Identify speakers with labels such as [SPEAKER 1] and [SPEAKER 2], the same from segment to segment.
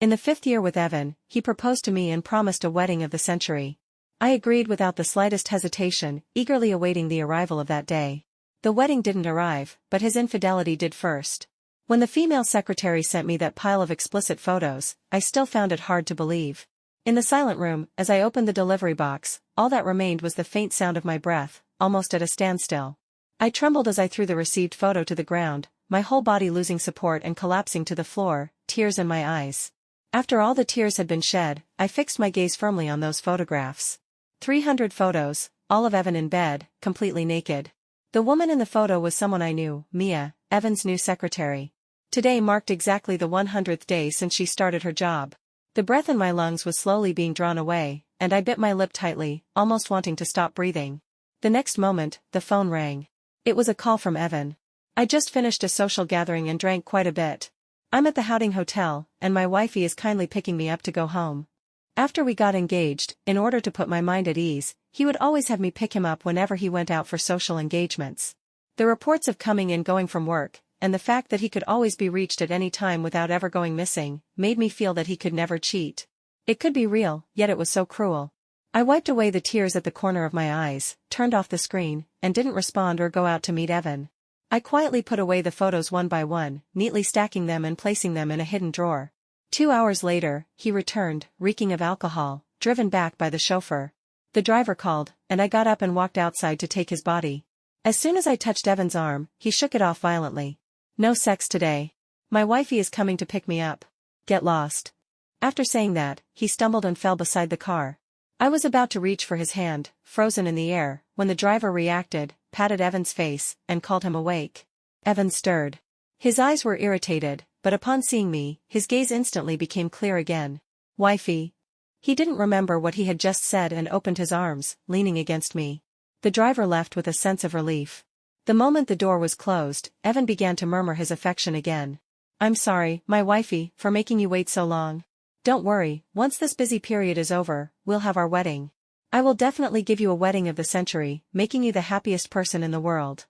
[SPEAKER 1] In the 5th year with Evan, he proposed to me and promised a wedding of the century. I agreed without the slightest hesitation, eagerly awaiting the arrival of that day. The wedding didn't arrive, but his infidelity did first. When the female secretary sent me that pile of explicit photos, I still found it hard to believe. In the silent room, as I opened the delivery box, all that remained was the faint sound of my breath, almost at a standstill. I trembled as I threw the received photo to the ground, my whole body losing support and collapsing to the floor, tears in my eyes. After all the tears had been shed, I fixed my gaze firmly on those photographs. 300 photos, all of Evan in bed, completely naked. The woman in the photo was someone I knew, Mia, Evan's new secretary. Today marked exactly the 100th day since she started her job. The breath in my lungs was slowly being drawn away, and I bit my lip tightly, almost wanting to stop breathing. The next moment, the phone rang. It was a call from Evan. I just finished a social gathering and drank quite a bit. I'm at the Houting Hotel, and my wifey is kindly picking me up to go home. After we got engaged, in order to put my mind at ease, he would always have me pick him up whenever he went out for social engagements. The reports of coming and going from work, and the fact that he could always be reached at any time without ever going missing, made me feel that he could never cheat. It could be real, yet it was so cruel. I wiped away the tears at the corner of my eyes, turned off the screen, and didn't respond or go out to meet Evan. I quietly put away the photos one by one, neatly stacking them and placing them in a hidden drawer. 2 hours later, he returned, reeking of alcohol, driven back by the chauffeur. The driver called, and I got up and walked outside to take his body. As soon as I touched Evan's arm, he shook it off violently. No sex today. My wifey is coming to pick me up. Get lost. After saying that, he stumbled and fell beside the car. I was about to reach for his hand, frozen in the air, when the driver reacted, patted Evan's face, and called him awake. Evan stirred. His eyes were irritated, but upon seeing me, his gaze instantly became clear again. Wifey. He didn't remember what he had just said and opened his arms, leaning against me. The driver left with a sense of relief. The moment the door was closed, Evan began to murmur his affection again. I'm sorry, my wifey, for making you wait so long. Don't worry, once this busy period is over, we'll have our wedding. I will definitely give you a wedding of the century, making you the happiest person in the world.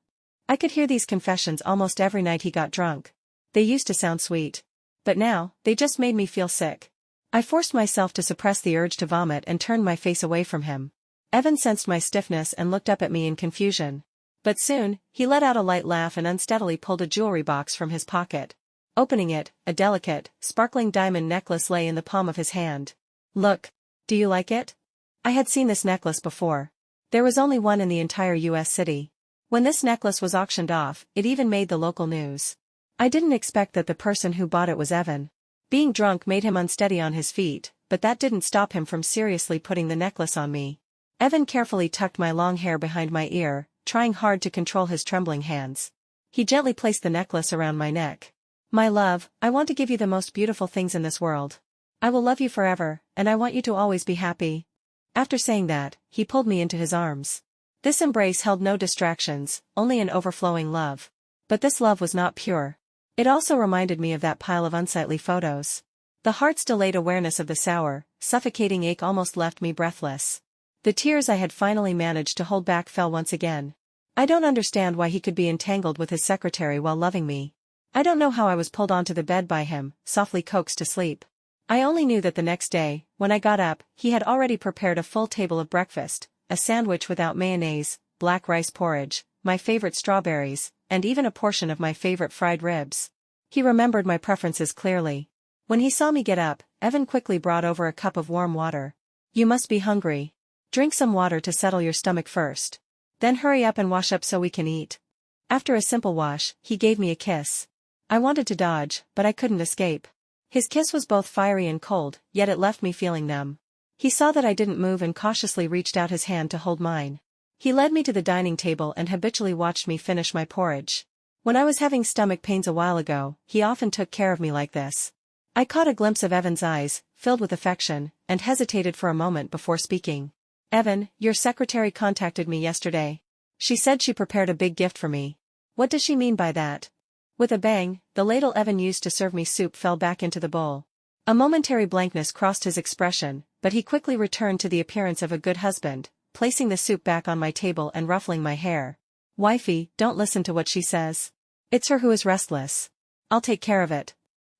[SPEAKER 1] I could hear these confessions almost every night he got drunk. They used to sound sweet. But now, they just made me feel sick. I forced myself to suppress the urge to vomit and turned my face away from him. Evan sensed my stiffness and looked up at me in confusion. But soon, he let out a light laugh and unsteadily pulled a jewelry box from his pocket. Opening it, a delicate, sparkling diamond necklace lay in the palm of his hand. Look. Do you like it? I had seen this necklace before. There was only one in the entire U.S. city. When this necklace was auctioned off, it even made the local news. I didn't expect that the person who bought it was Evan. Being drunk made him unsteady on his feet, but that didn't stop him from seriously putting the necklace on me. Evan carefully tucked my long hair behind my ear, trying hard to control his trembling hands. He gently placed the necklace around my neck. My love, I want to give you the most beautiful things in this world. I will love you forever, and I want you to always be happy. After saying that, he pulled me into his arms. This embrace held no distractions, only an overflowing love. But this love was not pure. It also reminded me of that pile of unsightly photos. The heart's delayed awareness of the sour, suffocating ache almost left me breathless. The tears I had finally managed to hold back fell once again. I don't understand why he could be entangled with his secretary while loving me. I don't know how I was pulled onto the bed by him, softly coaxed to sleep. I only knew that the next day, when I got up, he had already prepared a full table of breakfast, a sandwich without mayonnaise, black rice porridge, my favorite strawberries, and even a portion of my favorite fried ribs. He remembered my preferences clearly. When he saw me get up, Evan quickly brought over a cup of warm water. You must be hungry. Drink some water to settle your stomach first. Then hurry up and wash up so we can eat. After a simple wash, he gave me a kiss. I wanted to dodge, but I couldn't escape. His kiss was both fiery and cold, yet it left me feeling numb. He saw that I didn't move and cautiously reached out his hand to hold mine. He led me to the dining table and habitually watched me finish my porridge. When I was having stomach pains a while ago, he often took care of me like this. I caught a glimpse of Evan's eyes, filled with affection, and hesitated for a moment before speaking. Evan, your secretary contacted me yesterday. She said she prepared a big gift for me. What does she mean by that? With a bang, the ladle Evan used to serve me soup fell back into the bowl. A momentary blankness crossed his expression, but he quickly returned to the appearance of a good husband, placing the soup back on my table and ruffling my hair. Wifey, don't listen to what she says. It's her who is restless. I'll take care of it.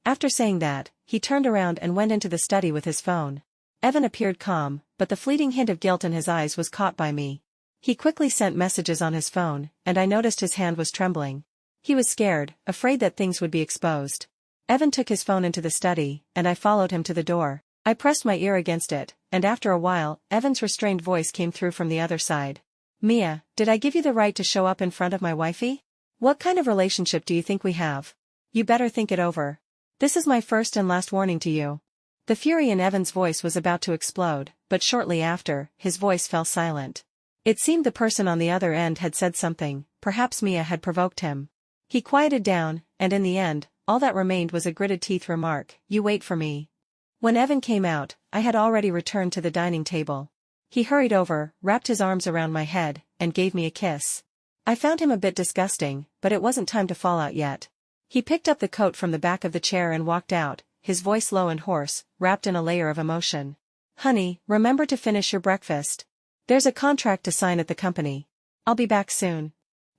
[SPEAKER 1] After saying that, he turned around and went into the study with his phone. Evan appeared calm, but the fleeting hint of guilt in his eyes was caught by me. He quickly sent messages on his phone, and I noticed his hand was trembling. He was scared, afraid that things would be exposed. Evan took his phone into the study, and I followed him to the door. I pressed my ear against it, and after a while, Evan's restrained voice came through from the other side. Mia, did I give you the right to show up in front of my wifey? What kind of relationship do you think we have? You better think it over. This is my first and last warning to you. The fury in Evan's voice was about to explode, but shortly after, his voice fell silent. It seemed the person on the other end had said something, perhaps Mia had provoked him. He quieted down, and in the end, all that remained was a gritted teeth remark, "You wait for me." When Evan came out, I had already returned to the dining table. He hurried over, wrapped his arms around my head, and gave me a kiss. I found him a bit disgusting, but it wasn't time to fall out yet. He picked up the coat from the back of the chair and walked out, his voice low and hoarse, wrapped in a layer of emotion. "Honey, remember to finish your breakfast. There's a contract to sign at the company. I'll be back soon."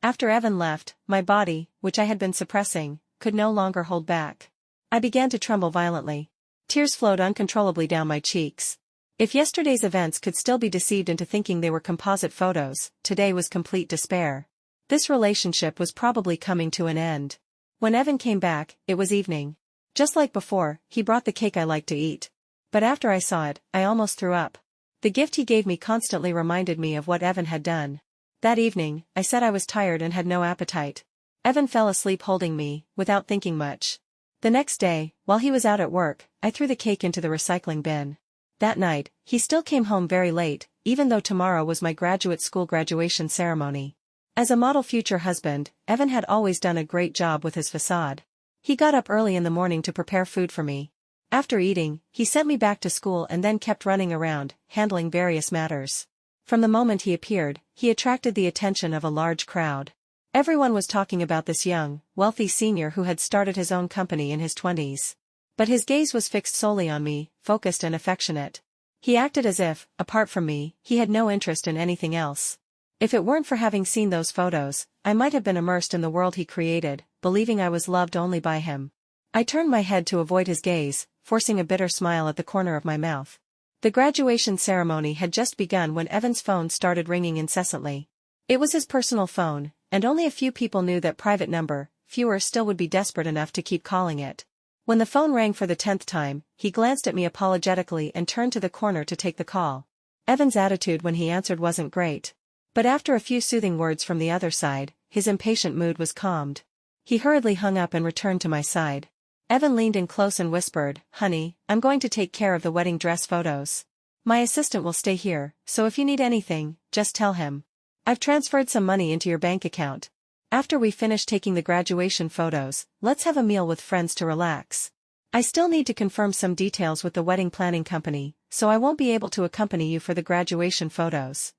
[SPEAKER 1] After Evan left, my body, which I had been suppressing, could no longer hold back. I began to tremble violently. Tears flowed uncontrollably down my cheeks. If yesterday's events could still be deceived into thinking they were composite photos, today was complete despair. This relationship was probably coming to an end. When Evan came back, it was evening. Just like before, he brought the cake I liked to eat. But after I saw it, I almost threw up. The gift he gave me constantly reminded me of what Evan had done. That evening, I said I was tired and had no appetite. Evan fell asleep holding me, without thinking much. The next day, while he was out at work, I threw the cake into the recycling bin. That night, he still came home very late, even though tomorrow was my graduate school graduation ceremony. As a model future husband, Evan had always done a great job with his facade. He got up early in the morning to prepare food for me. After eating, he sent me back to school and then kept running around, handling various matters. From the moment he appeared, he attracted the attention of a large crowd. Everyone was talking about this young, wealthy senior who had started his own company in his 20s. But his gaze was fixed solely on me, focused and affectionate. He acted as if, apart from me, he had no interest in anything else. If it weren't for having seen those photos, I might have been immersed in the world he created, believing I was loved only by him. I turned my head to avoid his gaze, forcing a bitter smile at the corner of my mouth. The graduation ceremony had just begun when Evan's phone started ringing incessantly. It was his personal phone, and only a few people knew that private number, fewer still would be desperate enough to keep calling it. When the phone rang for the 10th time, he glanced at me apologetically and turned to the corner to take the call. Evan's attitude when he answered wasn't great. But after a few soothing words from the other side, his impatient mood was calmed. He hurriedly hung up and returned to my side. Evan leaned in close and whispered, "Honey, I'm going to take care of the wedding dress photos. My assistant will stay here, so if you need anything, just tell him. I've transferred some money into your bank account. After we finish taking the graduation photos, let's have a meal with friends to relax. I still need to confirm some details with the wedding planning company, so I won't be able to accompany you for the graduation photos."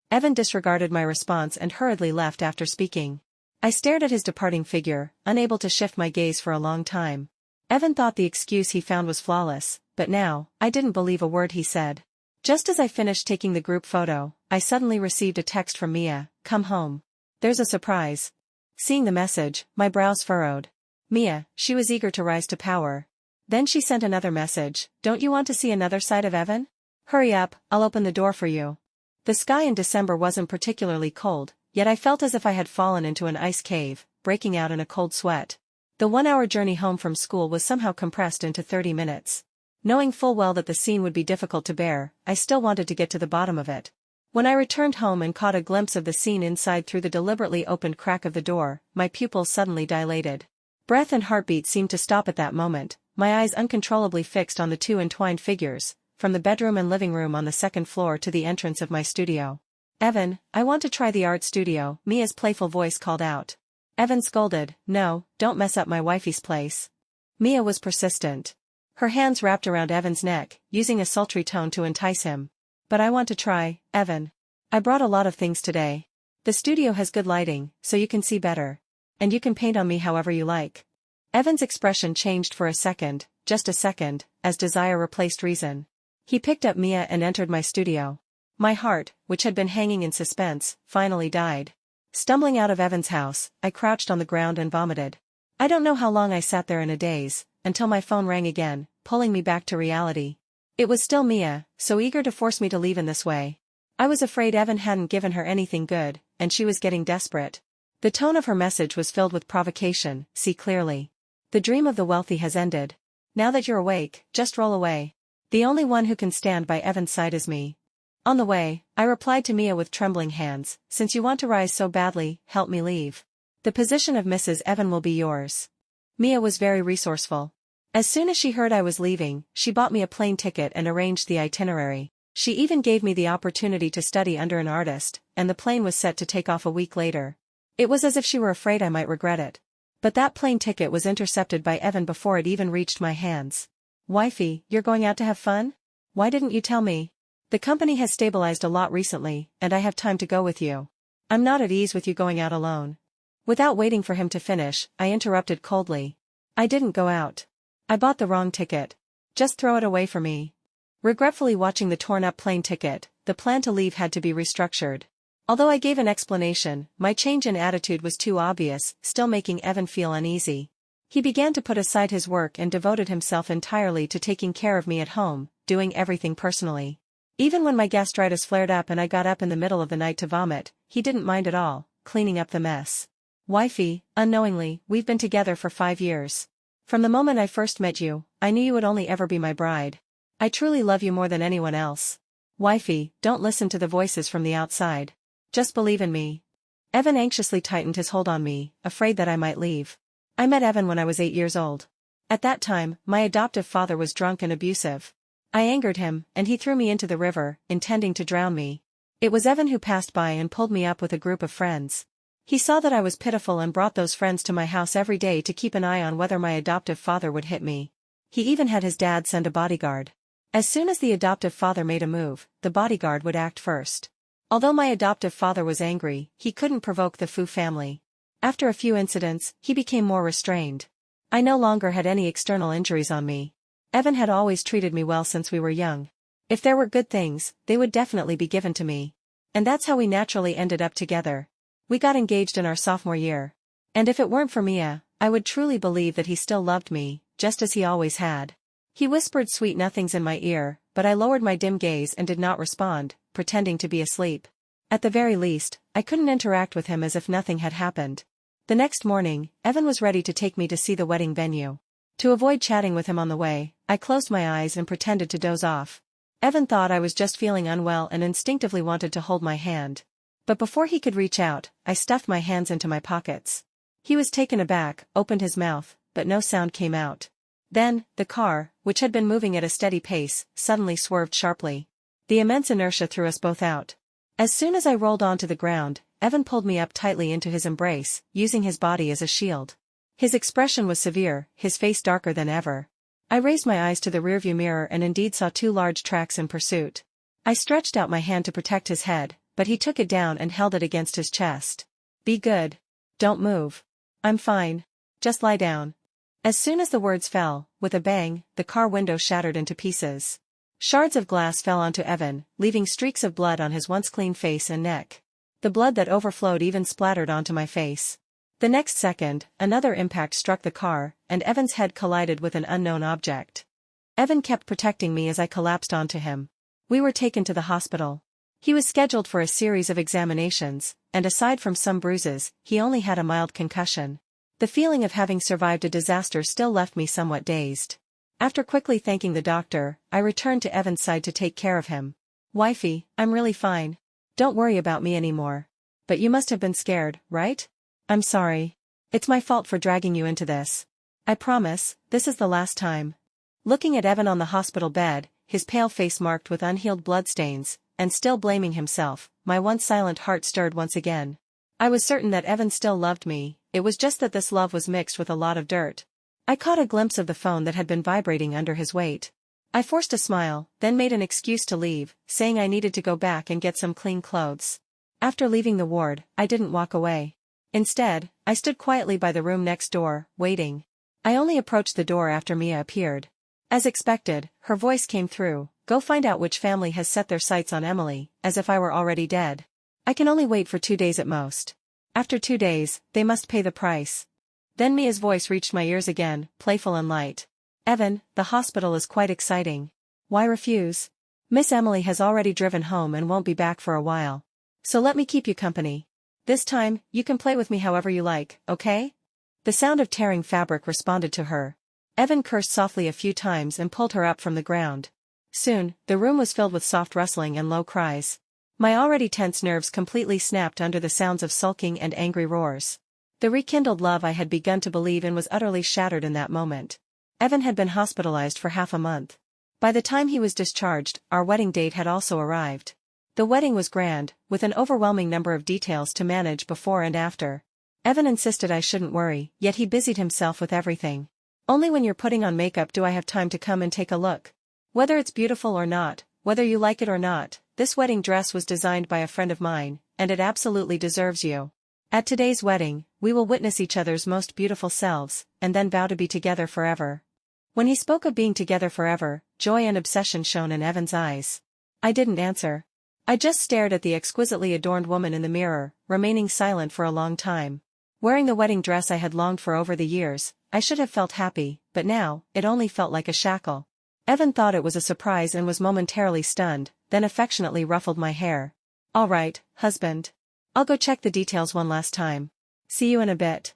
[SPEAKER 1] Evan disregarded my response and hurriedly left after speaking. I stared at his departing figure, unable to shift my gaze for a long time. Evan thought the excuse he found was flawless, but now, I didn't believe a word he said. Just as I finished taking the group photo, I suddenly received a text from Mia, "Come home. There's a surprise." Seeing the message, my brows furrowed. Mia, she was eager to rise to power. Then she sent another message, "Don't you want to see another side of Evan? Hurry up, I'll open the door for you." The sky in December wasn't particularly cold, yet I felt as if I had fallen into an ice cave, breaking out in a cold sweat. The 1-hour journey home from school was somehow compressed into 30 minutes. Knowing full well that the scene would be difficult to bear, I still wanted to get to the bottom of it. When I returned home and caught a glimpse of the scene inside through the deliberately opened crack of the door, my pupils suddenly dilated. Breath and heartbeat seemed to stop at that moment, my eyes uncontrollably fixed on the two entwined figures, from the bedroom and living room on the second floor to the entrance of my studio. "Evan, I want to try the art studio," Mia's playful voice called out. Evan scolded, "No, don't mess up my wifey's place." Mia was persistent. Her hands wrapped around Evan's neck, using a sultry tone to entice him. "But I want to try, Evan. I brought a lot of things today. The studio has good lighting, so you can see better. And you can paint on me however you like." Evan's expression changed for a second, just a second, as desire replaced reason. He picked up Mia and entered my studio. My heart, which had been hanging in suspense, finally died. Stumbling out of Evan's house, I crouched on the ground and vomited. I don't know how long I sat there in a daze, until my phone rang again, pulling me back to reality. It was still Mia, so eager to force me to leave in this way. I was afraid Evan hadn't given her anything good, and she was getting desperate. The tone of her message was filled with provocation. See clearly. The dream of the wealthy has ended. Now that you're awake, just roll away. The only one who can stand by Evan's side is me. On the way, I replied to Mia with trembling hands, since you want to rise so badly, help me leave. The position of Mrs. Evan will be yours. Mia was very resourceful. As soon as she heard I was leaving, she bought me a plane ticket and arranged the itinerary. She even gave me the opportunity to study under an artist, and the plane was set to take off a week later. It was as if she were afraid I might regret it. But that plane ticket was intercepted by Evan before it even reached my hands. Wifey, you're going out to have fun? Why didn't you tell me? The company has stabilized a lot recently, and I have time to go with you. I'm not at ease with you going out alone. Without waiting for him to finish, I interrupted coldly. I didn't go out. I bought the wrong ticket. Just throw it away for me. Regretfully watching the torn-up plane ticket, the plan to leave had to be restructured. Although I gave an explanation, my change in attitude was too obvious, still making Evan feel uneasy. He began to put aside his work and devoted himself entirely to taking care of me at home, doing everything personally. Even when my gastritis flared up and I got up in the middle of the night to vomit, he didn't mind at all, cleaning up the mess. Wifey, unknowingly, we've been together for 5 years. From the moment I first met you, I knew you would only ever be my bride. I truly love you more than anyone else. Wifey, don't listen to the voices from the outside. Just believe in me. Evan anxiously tightened his hold on me, afraid that I might leave. I met Evan when I was 8 years old. At that time, my adoptive father was drunk and abusive. I angered him, and he threw me into the river, intending to drown me. It was Evan who passed by and pulled me up with a group of friends. He saw that I was pitiful and brought those friends to my house every day to keep an eye on whether my adoptive father would hit me. He even had his dad send a bodyguard. As soon as the adoptive father made a move, the bodyguard would act first. Although my adoptive father was angry, he couldn't provoke the Fu family. After a few incidents, he became more restrained. I no longer had any external injuries on me. Evan had always treated me well since we were young. If there were good things, they would definitely be given to me. And that's how we naturally ended up together. We got engaged in our sophomore year. And if it weren't for Mia, I would truly believe that he still loved me, just as he always had. He whispered sweet nothings in my ear, but I lowered my dim gaze and did not respond, pretending to be asleep. At the very least, I couldn't interact with him as if nothing had happened. The next morning, Evan was ready to take me to see the wedding venue. To avoid chatting with him on the way, I closed my eyes and pretended to doze off. Evan thought I was just feeling unwell and instinctively wanted to hold my hand. But before he could reach out, I stuffed my hands into my pockets. He was taken aback, opened his mouth, but no sound came out. Then, the car, which had been moving at a steady pace, suddenly swerved sharply. The immense inertia threw us both out. As soon as I rolled onto the ground, Evan pulled me up tightly into his embrace, using his body as a shield. His expression was severe, his face darker than ever. I raised my eyes to the rearview mirror and indeed saw 2 large tracks in pursuit. I stretched out my hand to protect his head, but he took it down and held it against his chest. Be good. Don't move. I'm fine. Just lie down. As soon as the words fell, with a bang, the car window shattered into pieces. Shards of glass fell onto Evan, leaving streaks of blood on his once clean face and neck. The blood that overflowed even splattered onto my face. The next second, another impact struck the car, and Evan's head collided with an unknown object. Evan kept protecting me as I collapsed onto him. We were taken to the hospital. He was scheduled for a series of examinations, and aside from some bruises, he only had a mild concussion. The feeling of having survived a disaster still left me somewhat dazed. After quickly thanking the doctor, I returned to Evan's side to take care of him. Wifey, I'm really fine. Don't worry about me anymore. But you must have been scared, right? I'm sorry. It's my fault for dragging you into this. I promise, this is the last time. Looking at Evan on the hospital bed, his pale face marked with unhealed bloodstains, and still blaming himself, my once silent heart stirred once again. I was certain that Evan still loved me, it was just that this love was mixed with a lot of dirt. I caught a glimpse of the phone that had been vibrating under his weight. I forced a smile, then made an excuse to leave, saying I needed to go back and get some clean clothes. After leaving the ward, I didn't walk away. Instead, I stood quietly by the room next door, waiting. I only approached the door after Mia appeared. As expected, her voice came through, "Go find out which family has set their sights on Emily," as if I were already dead. I can only wait for 2 days at most. After 2 days, they must pay the price. Then Mia's voice reached my ears again, playful and light. Evan, the hospital is quite exciting. Why refuse? Miss Emily has already driven home and won't be back for a while. So let me keep you company. This time, you can play with me however you like, okay? The sound of tearing fabric responded to her. Evan cursed softly a few times and pulled her up from the ground. Soon, the room was filled with soft rustling and low cries. My already tense nerves completely snapped under the sounds of sulking and angry roars. The rekindled love I had begun to believe in was utterly shattered in that moment. Evan had been hospitalized for half a month. By the time he was discharged, our wedding date had also arrived. The wedding was grand, with an overwhelming number of details to manage before and after. Evan insisted I shouldn't worry, yet he busied himself with everything. Only when you're putting on makeup do I have time to come and take a look. Whether it's beautiful or not, whether you like it or not, this wedding dress was designed by a friend of mine, and it absolutely deserves you. At today's wedding, we will witness each other's most beautiful selves, and then vow to be together forever. When he spoke of being together forever, joy and obsession shone in Evan's eyes. I didn't answer. I just stared at the exquisitely adorned woman in the mirror, remaining silent for a long time. Wearing the wedding dress I had longed for over the years, I should have felt happy, but now, it only felt like a shackle. Evan thought it was a surprise and was momentarily stunned, then affectionately ruffled my hair. All right, husband. I'll go check the details one last time. See you in a bit.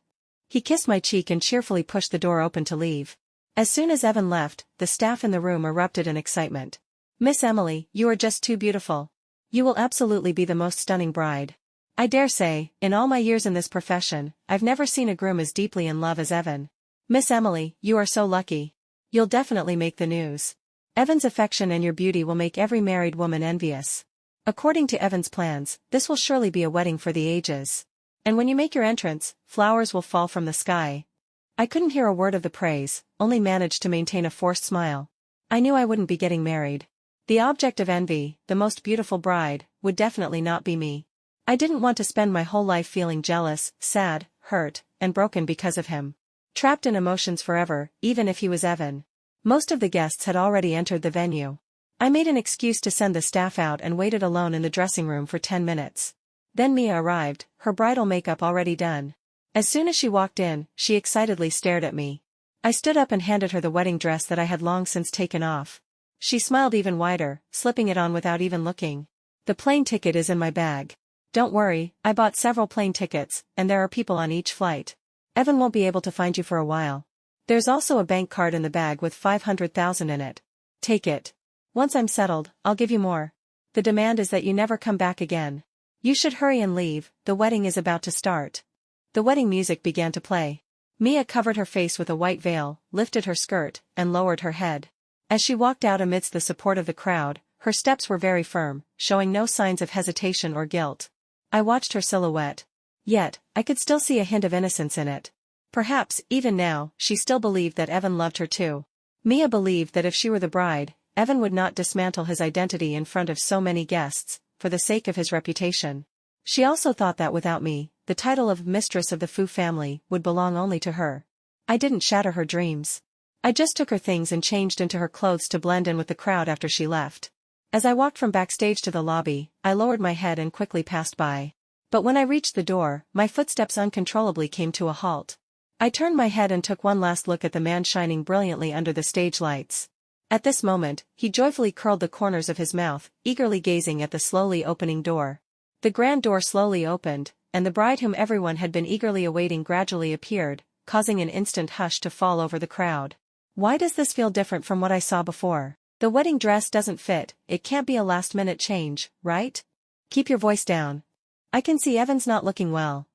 [SPEAKER 1] He kissed my cheek and cheerfully pushed the door open to leave. As soon as Evan left, the staff in the room erupted in excitement. Miss Emily, you are just too beautiful. You will absolutely be the most stunning bride. I dare say, in all my years in this profession, I've never seen a groom as deeply in love as Evan. Miss Emily, you are so lucky. You'll definitely make the news. Evan's affection and your beauty will make every married woman envious. According to Evan's plans, this will surely be a wedding for the ages. And when you make your entrance, flowers will fall from the sky. I couldn't hear a word of the praise, only managed to maintain a forced smile. I knew I wouldn't be getting married. The object of envy, the most beautiful bride, would definitely not be me. I didn't want to spend my whole life feeling jealous, sad, hurt, and broken because of him. Trapped in emotions forever, even if he was Evan. Most of the guests had already entered the venue. I made an excuse to send the staff out and waited alone in the dressing room for 10 minutes. Then Mia arrived, her bridal makeup already done. As soon as she walked in, she excitedly stared at me. I stood up and handed her the wedding dress that I had long since taken off. She smiled even wider, slipping it on without even looking. The plane ticket is in my bag. Don't worry, I bought several plane tickets, and there are people on each flight. Evan won't be able to find you for a while. There's also a bank card in the bag with $500,000 in it. Take it. Once I'm settled, I'll give you more. The demand is that you never come back again. You should hurry and leave, the wedding is about to start. The wedding music began to play. Mia covered her face with a white veil, lifted her skirt, and lowered her head. As she walked out amidst the support of the crowd, her steps were very firm, showing no signs of hesitation or guilt. I watched her silhouette. Yet, I could still see a hint of innocence in it. Perhaps, even now, she still believed that Evan loved her too. Mia believed that if she were the bride, Evan would not dismantle his identity in front of so many guests, for the sake of his reputation. She also thought that without me, the title of mistress of the Fu family would belong only to her. I didn't shatter her dreams. I just took her things and changed into her clothes to blend in with the crowd after she left. As I walked from backstage to the lobby, I lowered my head and quickly passed by. But when I reached the door, my footsteps uncontrollably came to a halt. I turned my head and took one last look at the man shining brilliantly under the stage lights. At this moment, he joyfully curled the corners of his mouth, eagerly gazing at the slowly opening door. The grand door slowly opened, and the bride whom everyone had been eagerly awaiting gradually appeared, causing an instant hush to fall over the crowd. Why does this feel different from what I saw before? The wedding dress doesn't fit, it can't be a last-minute change, right? Keep your voice down. I can see Evan's not looking well.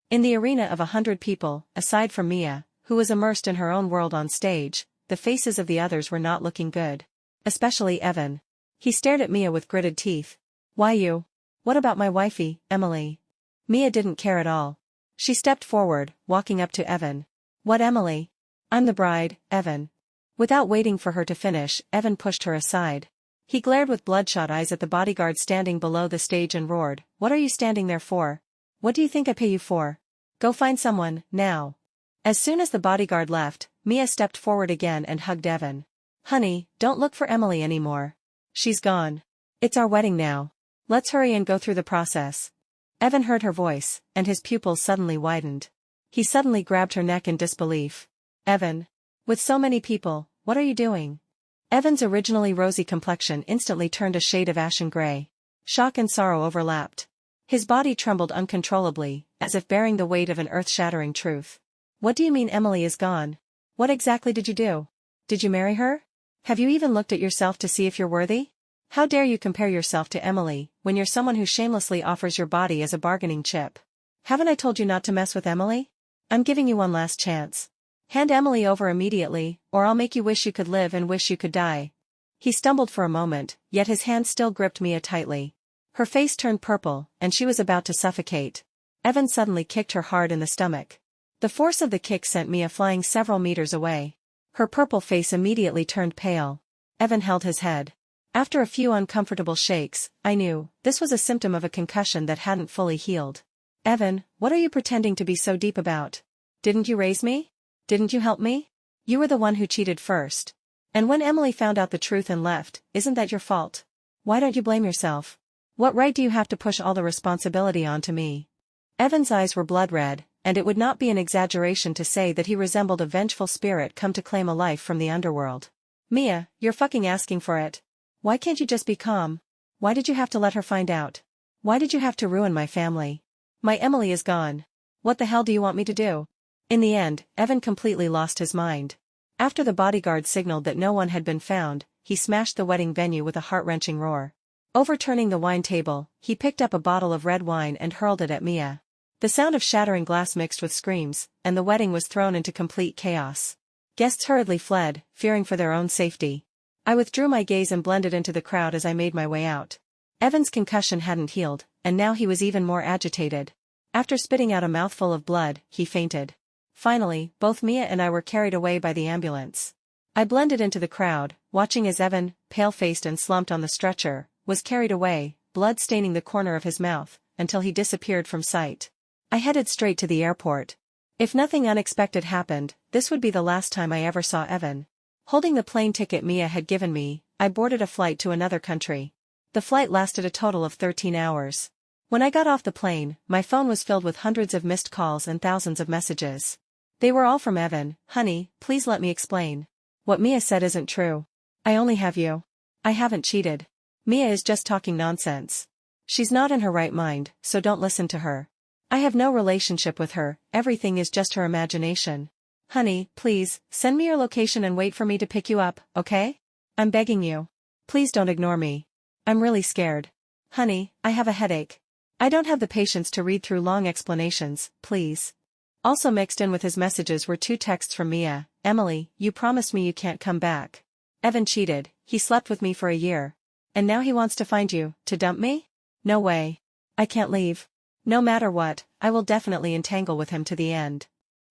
[SPEAKER 1] In the arena of 100 people, aside from Mia, who was immersed in her own world on stage, the faces of the others were not looking good. Especially Evan. He stared at Mia with gritted teeth. Why you? What about my wifey, Emily? Mia didn't care at all. She stepped forward, walking up to Evan. What Emily? I'm the bride, Evan. Without waiting for her to finish, Evan pushed her aside. He glared with bloodshot eyes at the bodyguard standing below the stage and roared, What are you standing there for? What do you think I pay you for? Go find someone, now. As soon as the bodyguard left, Mia stepped forward again and hugged Evan. Honey, don't look for Emily anymore. She's gone. It's our wedding now. Let's hurry and go through the process. Evan heard her voice, and his pupils suddenly widened. He suddenly grabbed her neck in disbelief. Evan. With so many people, what are you doing? Evan's originally rosy complexion instantly turned a shade of ashen gray. Shock and sorrow overlapped. His body trembled uncontrollably, as if bearing the weight of an earth-shattering truth. What do you mean Emily is gone? What exactly did you do? Did you marry her? Have you even looked at yourself to see if you're worthy? How dare you compare yourself to Emily, when you're someone who shamelessly offers your body as a bargaining chip? Haven't I told you not to mess with Emily? I'm giving you one last chance. Hand Emily over immediately, or I'll make you wish you could live and wish you could die. He stumbled for a moment, yet his hand still gripped Mia tightly. Her face turned purple, and she was about to suffocate. Evan suddenly kicked her hard in the stomach. The force of the kick sent Mia flying several meters away. Her purple face immediately turned pale. Evan held his head. After a few uncomfortable shakes, I knew, this was a symptom of a concussion that hadn't fully healed. Evan, what are you pretending to be so deep about? Didn't you raise me? Didn't you help me? You were the one who cheated first. And when Emily found out the truth and left, isn't that your fault? Why don't you blame yourself? What right do you have to push all the responsibility onto me? Evan's eyes were blood red, and it would not be an exaggeration to say that he resembled a vengeful spirit come to claim a life from the underworld. Mia, you're fucking asking for it. Why can't you just be calm? Why did you have to let her find out? Why did you have to ruin my family? My Emily is gone. What the hell do you want me to do? In the end, Evan completely lost his mind. After the bodyguard signaled that no one had been found, he smashed the wedding venue with a heart-wrenching roar. Overturning the wine table, he picked up a bottle of red wine and hurled it at Mia. The sound of shattering glass mixed with screams, and the wedding was thrown into complete chaos. Guests hurriedly fled, fearing for their own safety. I withdrew my gaze and blended into the crowd as I made my way out. Evan's concussion hadn't healed, and now he was even more agitated. After spitting out a mouthful of blood, he fainted. Finally, both Mia and I were carried away by the ambulance. I blended into the crowd, watching as Evan, pale-faced and slumped on the stretcher, was carried away, blood staining the corner of his mouth, until he disappeared from sight. I headed straight to the airport. If nothing unexpected happened, this would be the last time I ever saw Evan. Holding the plane ticket Mia had given me, I boarded a flight to another country. The flight lasted a total of 13 hours. When I got off the plane, my phone was filled with hundreds of missed calls and thousands of messages. They were all from Evan. Honey, please let me explain. What Mia said isn't true. I only have you. I haven't cheated. Mia is just talking nonsense. She's not in her right mind, so don't listen to her. I have no relationship with her, everything is just her imagination. Honey, please, send me your location and wait for me to pick you up, okay? I'm begging you. Please don't ignore me. I'm really scared. Honey, I have a headache. I don't have the patience to read through long explanations, please. Also mixed in with his messages were 2 texts from Mia. Emily, you promised me you can't come back. Evan cheated, he slept with me for a year. And now he wants to find you, to dump me? No way. I can't leave. No matter what, I will definitely entangle with him to the end.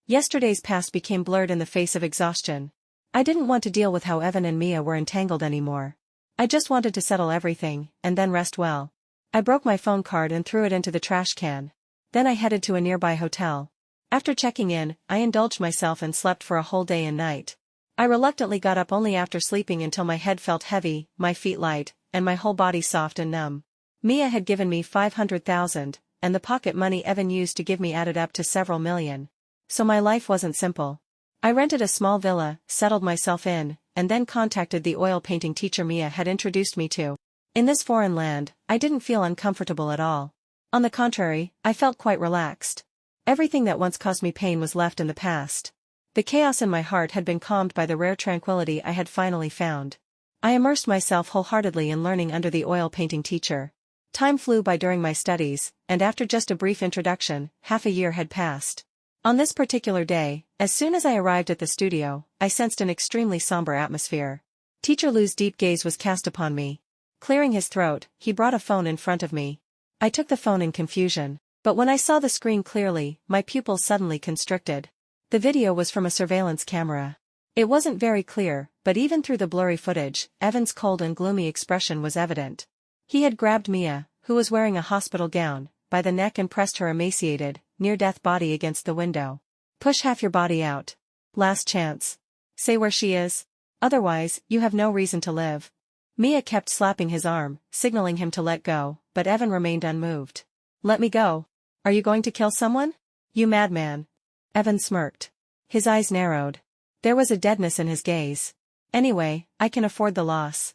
[SPEAKER 1] Yesterday's past became blurred in the face of exhaustion. I didn't want to deal with how Evan and Mia were entangled anymore. I just wanted to settle everything, and then rest well. I broke my phone card and threw it into the trash can. Then I headed to a nearby hotel. After checking in, I indulged myself and slept for a whole day and night. I reluctantly got up only after sleeping until my head felt heavy, my feet light, and my whole body soft and numb. Mia had given me $500,000, and the pocket money Evan used to give me added up to several million. So my life wasn't simple. I rented a small villa, settled myself in, and then contacted the oil painting teacher Mia had introduced me to. In this foreign land, I didn't feel uncomfortable at all. On the contrary, I felt quite relaxed. Everything that once caused me pain was left in the past. The chaos in my heart had been calmed by the rare tranquility I had finally found. I immersed myself wholeheartedly in learning under the oil painting teacher. Time flew by during my studies, and after just a brief introduction, half a year had passed. On this particular day, as soon as I arrived at the studio, I sensed an extremely somber atmosphere. Teacher Lou's deep gaze was cast upon me. Clearing his throat, he brought a phone in front of me. I took the phone in confusion, but when I saw the screen clearly, my pupils suddenly constricted. The video was from a surveillance camera. It wasn't very clear, but even through the blurry footage, Evan's cold and gloomy expression was evident. He had grabbed Mia, who was wearing a hospital gown, by the neck and pressed her emaciated, near-death body against the window. Push half your body out. Last chance. Say where she is. Otherwise, you have no reason to live. Mia kept slapping his arm, signaling him to let go, but Evan remained unmoved. Let me go. Are you going to kill someone? You madman. Evan smirked. His eyes narrowed. There was a deadness in his gaze. Anyway, I can afford the loss.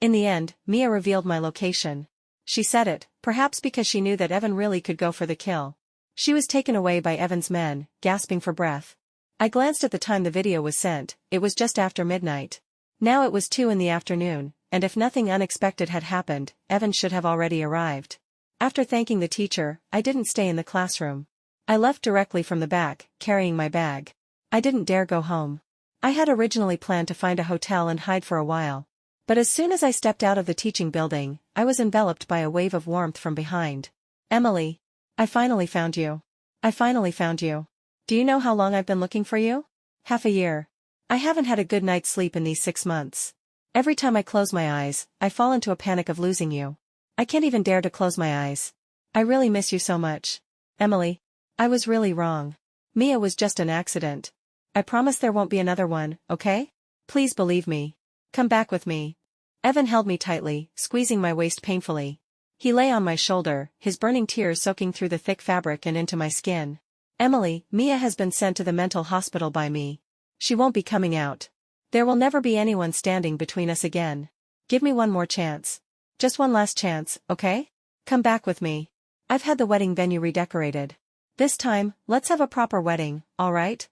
[SPEAKER 1] In the end, Mia revealed my location. She said it, perhaps because she knew that Evan really could go for the kill. She was taken away by Evan's men, gasping for breath. I glanced at the time the video was sent, it was just after midnight. Now it was 2 in the afternoon, and if nothing unexpected had happened, Evan should have already arrived. After thanking the teacher, I didn't stay in the classroom. I left directly from the back, carrying my bag. I didn't dare go home. I had originally planned to find a hotel and hide for a while. But as soon as I stepped out of the teaching building, I was enveloped by a wave of warmth from behind. Emily. I finally found you. I finally found you. Do you know how long I've been looking for you? Half a year. I haven't had a good night's sleep in these 6 months. Every time I close my eyes, I fall into a panic of losing you. I can't even dare to close my eyes. I really miss you so much. Emily. I was really wrong. Mia was just an accident. I promise there won't be another one, okay? Please believe me. Come back with me. Evan held me tightly, squeezing my waist painfully. He lay on my shoulder, his burning tears soaking through the thick fabric and into my skin. Emily, Mia has been sent to the mental hospital by me. She won't be coming out. There will never be anyone standing between us again. Give me one more chance. Just one last chance, okay? Come back with me. I've had the wedding venue redecorated. This time, let's have a proper wedding, all right?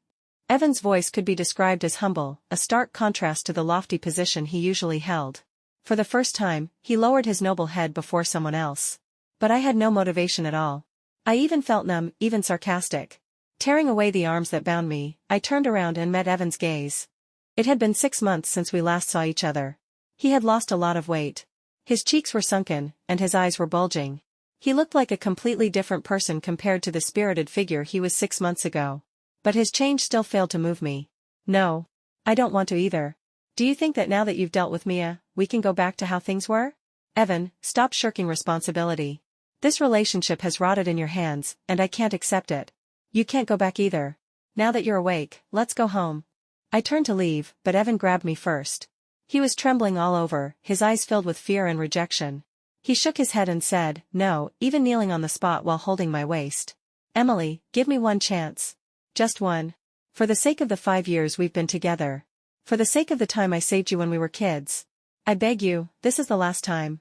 [SPEAKER 1] Evan's voice could be described as humble, a stark contrast to the lofty position he usually held. For the first time, he lowered his noble head before someone else. But I had no motivation at all. I even felt numb, even sarcastic. Tearing away the arms that bound me, I turned around and met Evan's gaze. It had been 6 months since we last saw each other. He had lost a lot of weight. His cheeks were sunken, and his eyes were bulging. He looked like a completely different person compared to the spirited figure he was 6 months ago. But his change still failed to move me. No. I don't want to either. Do you think that now that you've dealt with Mia, we can go back to how things were? Evan, stop shirking responsibility. This relationship has rotted in your hands, and I can't accept it. You can't go back either. Now that you're awake, let's go home. I turned to leave, but Evan grabbed me first. He was trembling all over, his eyes filled with fear and rejection. He shook his head and said, no, even kneeling on the spot while holding my waist. Emily, give me one chance. Just one. For the sake of the 5 years we've been together. For the sake of the time I saved you when we were kids. I beg you, this is the last time.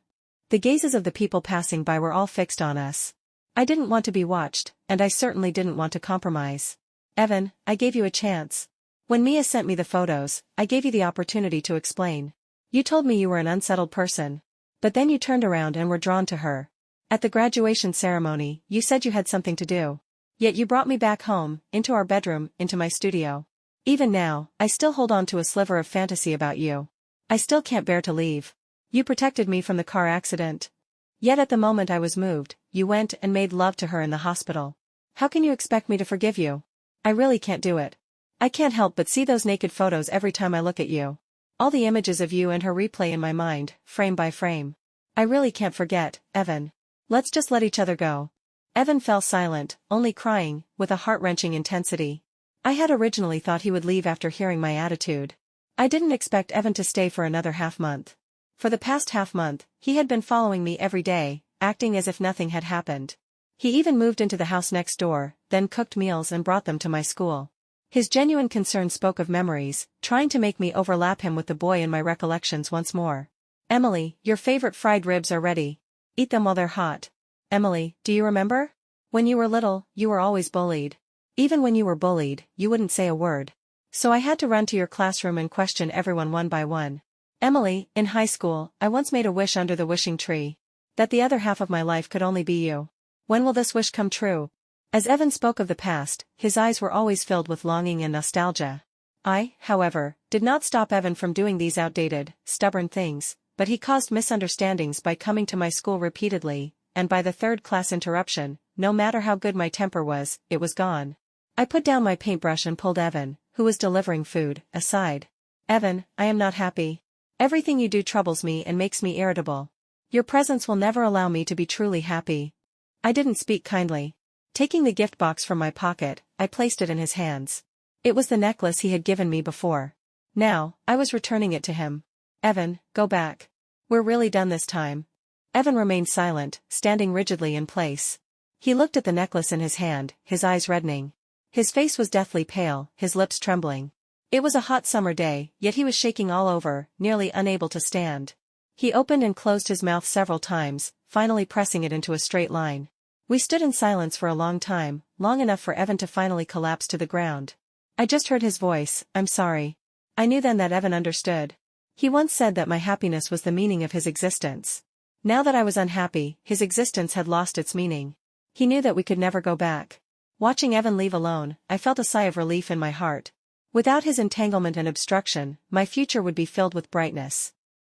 [SPEAKER 1] The gazes of the people passing by were all fixed on us. I didn't want to be watched, and I certainly didn't want to compromise. Evan, I gave you a chance. When Mia sent me the photos, I gave you the opportunity to explain. You told me you were an unsettled person. But then you turned around and were drawn to her. At the graduation ceremony, you said you had something to do. Yet you brought me back home, into our bedroom, into my studio. Even now, I still hold on to a sliver of fantasy about you. I still can't bear to leave. You protected me from the car accident. Yet at the moment I was moved, you went and made love to her in the hospital. How can you expect me to forgive you? I really can't do it. I can't help but see those naked photos every time I look at you. All the images of you and her replay in my mind, frame by frame. I really can't forget, Evan. Let's just let each other go. Evan fell silent, only crying, with a heart-wrenching intensity. I had originally thought he would leave after hearing my attitude. I didn't expect Evan to stay for another half-month. For the past half-month, he had been following me every day, acting as if nothing had happened. He even moved into the house next door, then cooked meals and brought them to my school. His genuine concern spoke of memories, trying to make me overlap him with the boy in my recollections once more. Emily, your favorite fried ribs are ready. Eat them while they're hot. Emily, do you remember? When you were little, you were always bullied. Even when you were bullied, you wouldn't say a word. So I had to run to your classroom and question everyone one by one. Emily, in high school, I once made a wish under the wishing tree. That the other half of my life could only be you. When will this wish come true? As Evan spoke of the past, his eyes were always filled with longing and nostalgia. I, however, did not stop Evan from doing these outdated, stubborn things, but he caused misunderstandings by coming to my school repeatedly, and by the 3rd class interruption, no matter how good my temper was, it was gone. I put down my paintbrush and pulled Evan, who was delivering food, aside. Evan, I am not happy. Everything you do troubles me and makes me irritable. Your presence will never allow me to be truly happy. I didn't speak kindly. Taking the gift box from my pocket, I placed it in his hands. It was the necklace he had given me before. Now, I was returning it to him. Evan, go back. We're really done this time. Evan remained silent, standing rigidly in place. He looked at the necklace in his hand, his eyes reddening. His face was deathly pale, his lips trembling. It was a hot summer day, yet he was shaking all over, nearly unable to stand. He opened and closed his mouth several times, finally pressing it into a straight line. We stood in silence for a long time, long enough for Evan to finally collapse to the ground. I just heard his voice, "I'm sorry." I knew then that Evan understood. He once said that my happiness was the meaning of his existence. Now that I was unhappy, his existence had lost its meaning. He knew that we could never go back. Watching Evan leave alone, I felt a sigh of relief in my heart. Without his entanglement and obstruction, my future would be filled with brightness.